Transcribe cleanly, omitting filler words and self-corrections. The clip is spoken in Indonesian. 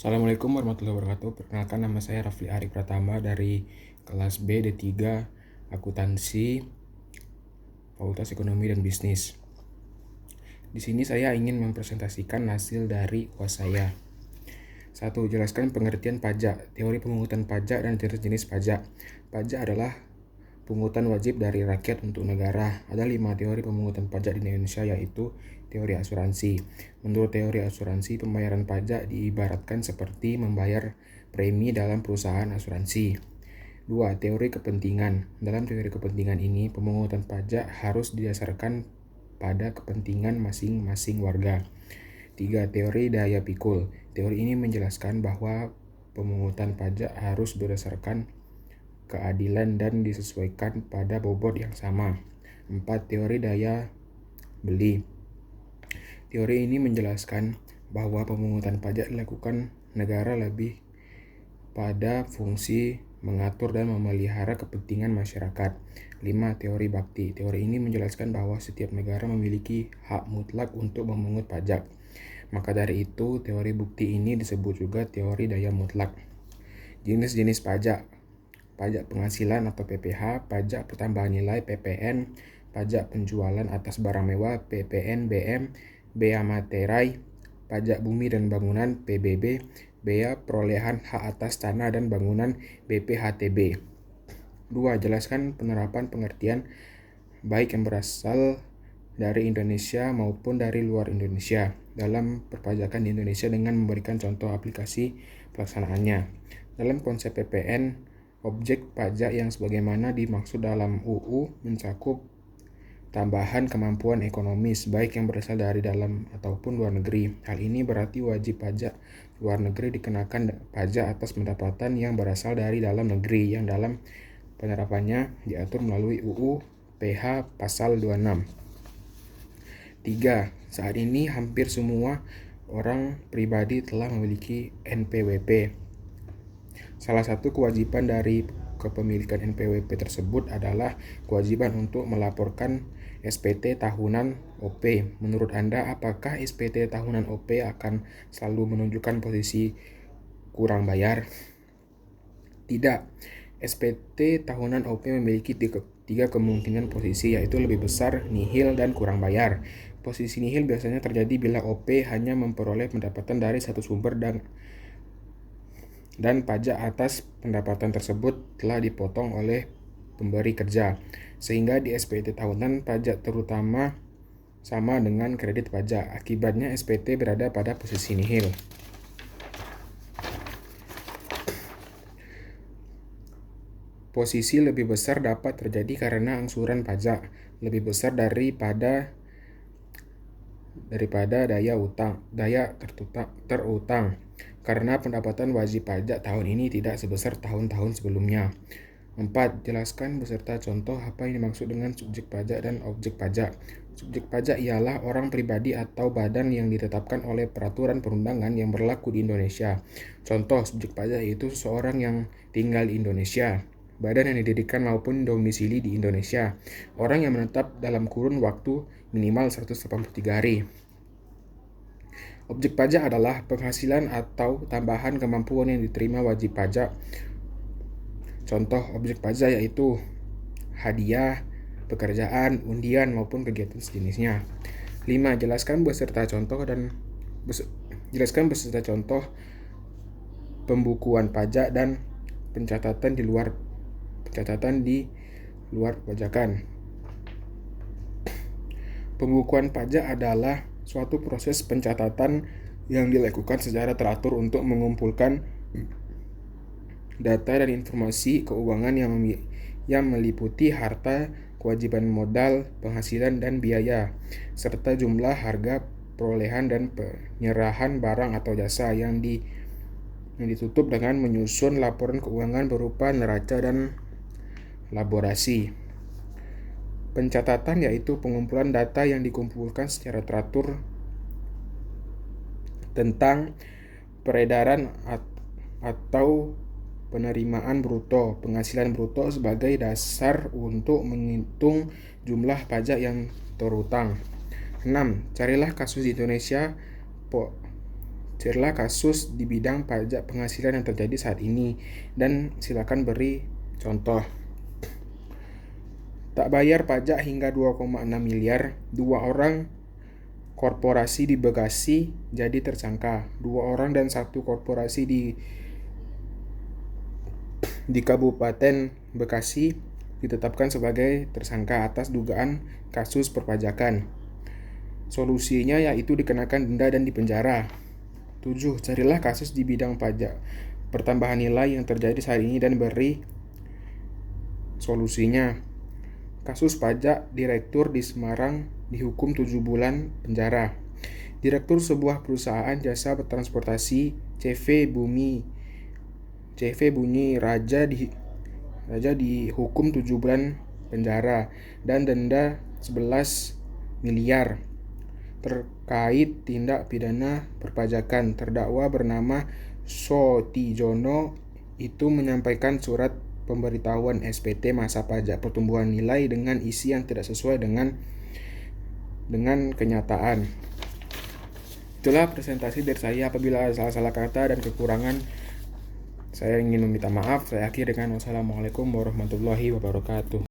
Assalamualaikum warahmatullahi wabarakatuh. Perkenalkan, nama saya Rafli Ari Pratama dari kelas B D3 Akuntansi Fakultas Ekonomi dan Bisnis. Di sini saya ingin mempresentasikan hasil dari UAS saya. 1. Jelaskan pengertian pajak, teori pemungutan pajak dan jenis-jenis pajak. Pajak adalah pungutan wajib dari rakyat untuk negara. Ada 5 teori pemungutan pajak di Indonesia, yaitu teori asuransi. Menurut teori asuransi, pembayaran pajak diibaratkan seperti membayar premi dalam perusahaan asuransi. 2. Teori kepentingan. Dalam teori kepentingan ini, pemungutan pajak harus didasarkan pada kepentingan masing-masing warga. 3. Teori daya pikul. Teori ini menjelaskan bahwa pemungutan pajak harus berdasarkan keadilan dan disesuaikan pada bobot yang sama. 4. Teori daya beli. Teori ini menjelaskan bahwa pemungutan pajak dilakukan negara lebih pada fungsi mengatur dan memelihara kepentingan masyarakat. 5. Teori bakti. Teori ini menjelaskan bahwa setiap negara memiliki hak mutlak untuk memungut pajak. Maka dari itu, teori bukti ini disebut juga teori daya mutlak. Jenis-jenis pajak. Pajak penghasilan atau PPh, pajak pertambahan nilai PPN, pajak penjualan atas barang mewah PPNBM, bea materai, pajak bumi dan bangunan PBB, bea perolehan hak atas tanah dan bangunan BPHTB. 2. Jelaskan penerapan pengertian baik yang berasal dari Indonesia maupun dari luar Indonesia dalam perpajakan di Indonesia dengan memberikan contoh aplikasi pelaksanaannya. Dalam konsep PPN, objek pajak yang sebagaimana dimaksud dalam UU mencakup tambahan kemampuan ekonomis baik yang berasal dari dalam ataupun luar negeri. Hal ini berarti wajib pajak luar negeri dikenakan pajak atas pendapatan yang berasal dari dalam negeri yang dalam penerapannya diatur melalui UU PH pasal 26. 3. Saat ini hampir semua orang pribadi telah memiliki NPWP. Salah satu kewajiban dari kepemilikan NPWP tersebut adalah kewajiban untuk melaporkan SPT tahunan OP. Menurut Anda, apakah SPT tahunan OP akan selalu menunjukkan posisi kurang bayar? Tidak. SPT tahunan OP memiliki tiga kemungkinan posisi, yaitu lebih besar, nihil, dan kurang bayar. Posisi nihil biasanya terjadi bila OP hanya memperoleh pendapatan dari satu sumber dan pajak atas pendapatan tersebut telah dipotong oleh pemberi kerja, sehingga di SPT tahunan pajak terutama sama dengan kredit pajak. Akibatnya SPT berada pada posisi nihil. Posisi lebih besar dapat terjadi karena angsuran pajak lebih besar daripada daya terutang, karena pendapatan wajib pajak tahun ini tidak sebesar tahun-tahun sebelumnya. 4. Jelaskan beserta contoh apa yang dimaksud dengan subjek pajak dan objek pajak. Subjek pajak ialah orang pribadi atau badan yang ditetapkan oleh peraturan perundangan yang berlaku di Indonesia. Contoh subjek pajak yaitu seseorang yang tinggal di Indonesia, badan yang didirikan maupun domisili di Indonesia, orang yang menetap dalam kurun waktu minimal 183 hari. Objek pajak adalah penghasilan atau tambahan kemampuan yang diterima wajib pajak. Contoh objek pajak yaitu hadiah, pekerjaan, undian, maupun kegiatan sejenisnya. 5. Jelaskan beserta contoh pembukuan pajak dan pencatatan di luar pajakan. Pembukuan pajak adalah suatu proses pencatatan yang dilakukan secara teratur untuk mengumpulkan data dan informasi keuangan yang meliputi harta, kewajiban modal, penghasilan dan biaya, serta jumlah harga perolehan dan penyerahan barang atau jasa yang ditutup dengan menyusun laporan keuangan berupa neraca dan laborasi. Pencatatan yaitu pengumpulan data yang dikumpulkan secara teratur tentang peredaran atau penerimaan bruto, penghasilan bruto sebagai dasar untuk menghitung jumlah pajak yang terutang. 6. Carilah kasus di Indonesia Carilah kasus di bidang pajak penghasilan yang terjadi saat ini dan silakan beri contoh. Tak bayar pajak hingga 2,6 miliar, 2 orang korporasi di Bekasi jadi tersangka. 2 orang dan 1 korporasi di Kabupaten Bekasi ditetapkan sebagai tersangka atas dugaan kasus perpajakan. Solusinya yaitu dikenakan denda dan dipenjara. 7. Carilah kasus di bidang pajak pertambahan nilai yang terjadi saat ini dan beri solusinya. Kasus pajak direktur di Semarang dihukum 7 bulan penjara. Direktur sebuah perusahaan jasa transportasi CV Bunyi Raja dihukum 7 bulan penjara dan denda 11 miliar terkait tindak pidana perpajakan. Terdakwa bernama Sotijono itu menyampaikan surat pemberitahuan SPT masa pajak pertumbuhan nilai dengan isi yang tidak sesuai dengan kenyataan. Itulah presentasi dari saya. Apabila ada salah-salah kata dan kekurangan, saya ingin meminta maaf. Saya akhiri dengan wassalamualaikum warahmatullahi wabarakatuh.